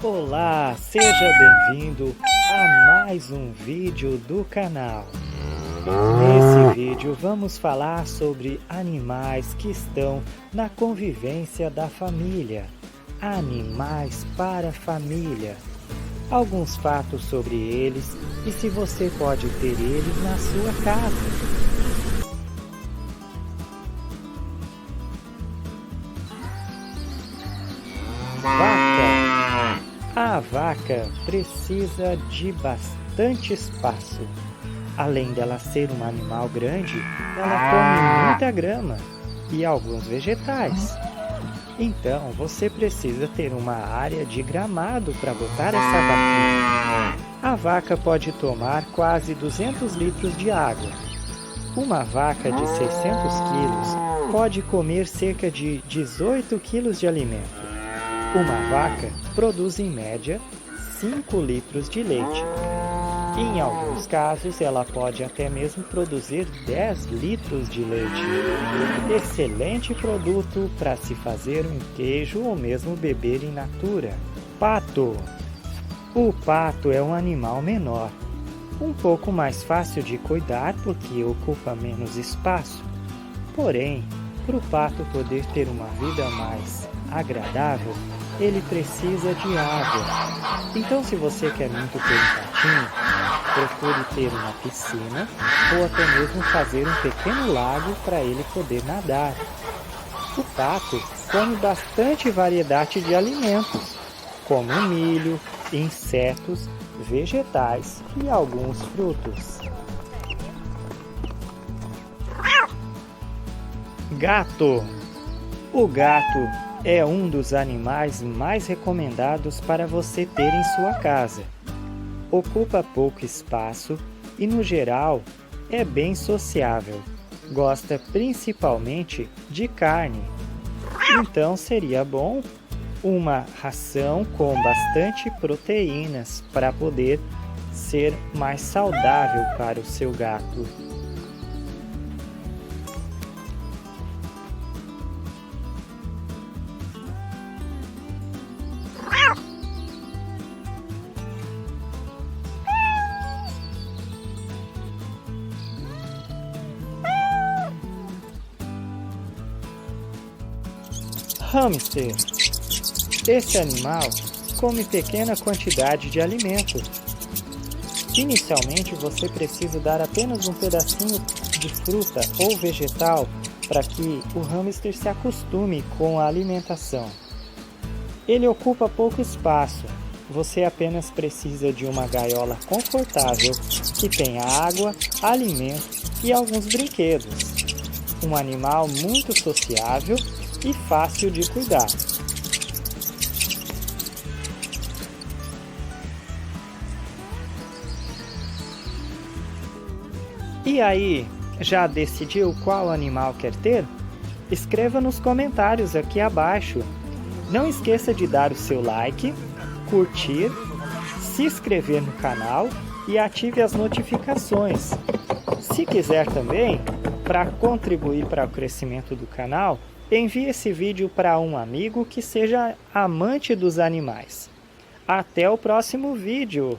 Olá, seja bem-vindo a mais um vídeo do canal. Nesse vídeo vamos falar sobre animais que estão na convivência da família. Animais para a família. Alguns fatos sobre eles e se você pode ter eles na sua casa. Vaca. A vaca precisa de bastante espaço. Além dela ser um animal grande, ela come muita grama e alguns vegetais. Então você precisa ter uma área de gramado para botar essa vaquinha. A vaca pode tomar quase 200 litros de água. Uma vaca de 600 quilos pode comer cerca de 18 quilos de alimento. Uma vaca produz em média 5 litros de leite. Em alguns casos, ela pode até mesmo produzir 10 litros de leite. Excelente produto para se fazer um queijo ou mesmo beber in natura. Pato. O pato é um animal menor, um pouco mais fácil de cuidar porque ocupa menos espaço. Porém, para o pato poder ter uma vida mais agradável, ele precisa de água. Então, se você quer muito ter um patinho, procure ter uma piscina ou até mesmo fazer um pequeno lago para ele poder nadar. O pato come bastante variedade de alimentos, como milho, insetos, vegetais e alguns frutos. Gato. O gato é um dos animais mais recomendados para você ter em sua casa. Ocupa pouco espaço e, no geral, é bem sociável. Gosta principalmente de carne. Então seria bom uma ração com bastante proteínas para poder ser mais saudável para o seu gato. Hamster. Esse animal come pequena quantidade de alimento. Inicialmente você precisa dar apenas um pedacinho de fruta ou vegetal para que o hamster se acostume com a alimentação. Ele ocupa pouco espaço. Você apenas precisa de uma gaiola confortável que tenha água, alimento e alguns brinquedos. Um animal muito sociável e fácil de cuidar. E aí, já decidiu qual animal quer ter? Escreva nos comentários aqui abaixo. Não esqueça de dar o seu like, curtir, se inscrever no canal e ative as notificações. Se quiser também, para contribuir para o crescimento do canal, envie esse vídeo para um amigo que seja amante dos animais. Até o próximo vídeo!